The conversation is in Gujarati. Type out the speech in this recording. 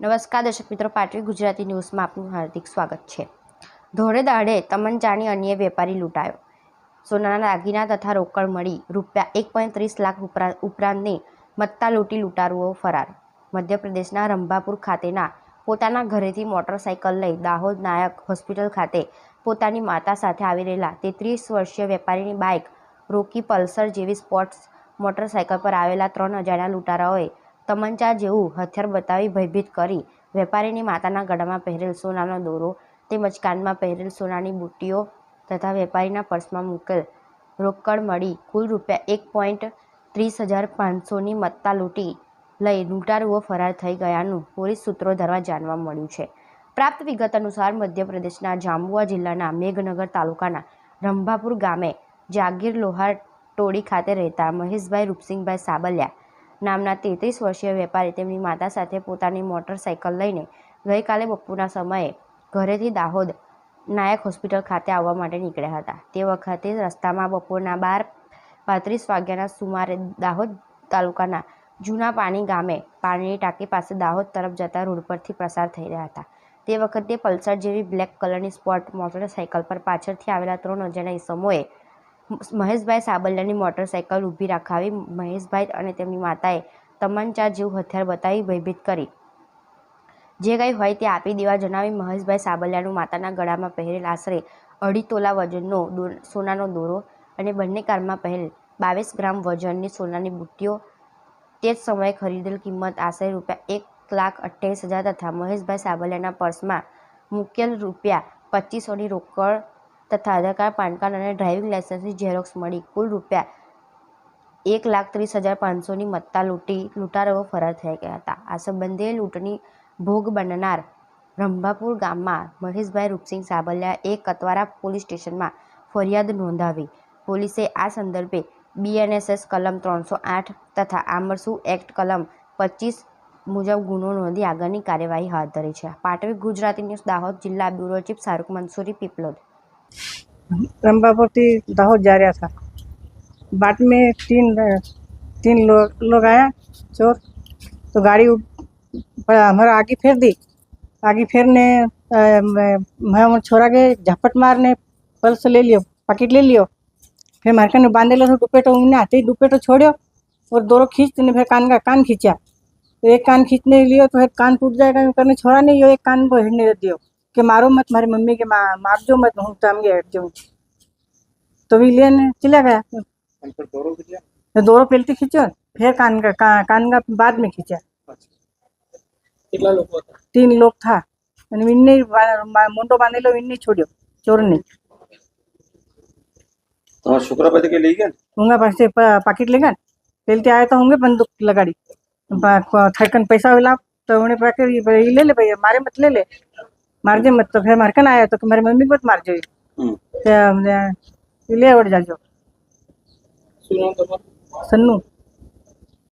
નમસ્કાર દર્શક મિત્રો, પાટવી ગુજરાતી ન્યૂઝમાં આપનું હાર્દિક સ્વાગત છે। ધોળે દાડે તમંચાની અન્ય વેપારી લૂંટાયો। સોનાના દાગીના તથા રોકડ મળી રૂપિયા 1.30 લાખ ઉપરાંતની મત્તા લૂંટી લૂંટારુઓ ફરાર। મધ્યપ્રદેશના રંભાપુર ખાતેના પોતાના ઘરેથી મોટરસાઇકલ લઈ દાહોદ નાયક હોસ્પિટલ ખાતે પોતાની માતા સાથે આવી રહેલા 33 વર્ષીય વેપારીની બાઇક રોકી પલ્સર જેવી સ્પોર્ટ્સ મોટરસાઇકલ પર આવેલા 3 અજાણ્યા લૂંટારાઓએ તમંચા જેવું હથિયાર બતાવી ભયભીત કરી વેપારીની માતાના ગળામાં પહેરેલ સોનાનો દોરો તેમજ કાનમાં પહેરેલ સોનાની બુટ્ટીઓ તથા વેપારીના પર્સમાં મૂકેલ રોકડ મળી કુલ રૂપિયા 1,30,500ની મત્તા લૂંટી લઈ લૂંટારુઓ ફરાર થઈ ગયાનું પોલીસ સૂત્રો દ્વારા જાણવા મળ્યું છે। પ્રાપ્ત વિગત અનુસાર મધ્યપ્રદેશના જાંબુઆ જિલ્લાના મેઘનગર તાલુકાના રંભાપુર ગામે જાગીર લોહાર ટોળી ખાતે રહેતા મહેશભાઈ રૂપસિંગભાઈ સાબલિયા નામના 33 વર્ષીય વેપારી તેમની માતા સાથે પોતાની મોટરસાઇકલ લઈને ગઈકાલે બપોરના સમયે ઘરેથી દાહોદ નાયક હોસ્પિટલ ખાતે આવવા માટે નીકળ્યા હતા। તે વખતે રસ્તામાં બપોરના 12:35 વાગ્યાના સુમારે દાહોદ તાલુકાના જૂના પાણી ગામે પાણીની ટાંકી પાસે દાહોદ તરફ જતા રોડ પરથી પસાર થઈ રહ્યા હતા। તે વખતે પલ્સર જેવી બ્લેક કલરની સ્પોર્ટ મોટરસાઇકલ પર પાછળથી આવેલા 3 અજાણ્યા ઈસમોએ મહેશભાઈ સાબલિયાની મોટરસાઇકલ ઊભી રાખાવી મહેશભાઈ અને તેમની માતાએ તમંચા જેવું હથિયાર બતાવી ભયભીત કરી જે કંઈ હોય તે આપી દેવા જણાવી મહેશભાઈ સાબલિયાનું માતાના ગળામાં પહેરેલ આશરે 2.5 તોલા વજનનો સોનાનો દોરો અને બંને કારમાં પહેરેલ 22 ગ્રામ વજનની સોનાની બુટ્ટીઓ તે જ સમયે ખરીદેલ કિંમત આશરે રૂપિયા 1,28,000 તથા મહેશભાઈ સાબલિયાના પર્સમાં મૂકેલ રૂપિયા 2500ની રોકડ તથા આધાર કાર્ડ, પાન કાર્ડ અને ડ્રાઇવિંગ લાયસન્સની ઝેરોક્સ મળી કુલ રૂપિયા 1,30,500ની મત્તા લૂંટી લૂંટારુઓ ફરાર થઈ ગયા હતા। આ સંબંધે લૂંટની ભોગ બનનાર રંભાપુર ગામમાં મહેશભાઈ રૂપસિંગ સાબલિયાએ કતવારા પોલીસ સ્ટેશનમાં ફરિયાદ નોંધાવી પોલીસે આ સંદર્ભે BNSS કલમ 308 તથા આમરસુ એક્ટ કલમ 25 મુજબ ગુનો નોંધી આગળની કાર્યવાહી હાથ ધરી છે। પાટવી ગુજરાતી ન્યૂઝ દાહોદ जिला ब्यूरो चीफ शाहरुख मंसूरी पीपलोद। रंभापुर से दाहोद जा रहा था। बाट में तीन लोग आया चोर, तो गाड़ी हमारा आगे फेर दी। आगे फेरने मैं छोरा के झपट मारने पर्स ले लियो, पैकेट ले लियो। फिर मार्केट में बांधेलो तो दुपेटो उन्हें आते ही दुपेटो छोड़ो और दोनों खींचते फिर कान खींचा। तो एक कान खींचने लियो तो फिर कान टूट जाएगा करने छोड़ा नहीं, यो एक कान को हिड़ने दियो कि मारो मत, मारी मम्मी के मारजो मत, हूँ तम हट जाऊँ। तो भी लेने चला गया, तो दोनों पेलती खींचो फिर कान का बाद में खींचा। 3 लोग था इन्ने मुंडो बांधेलो इन्ने छोड़ियो चोर ने। तो शुक्र के ले गए होंगे पास से पैकेट लेगा पेलते आया तो होंगे बंदूक लगाड़ी थकन पैसा मिला तो उन्हें पैकेट ले ले भैया मारे मत ले मार दे मत। तो फिर मारकन आया तो मेरी मम्मी को मार जो ले ओढ़ जाजो। सन्नू।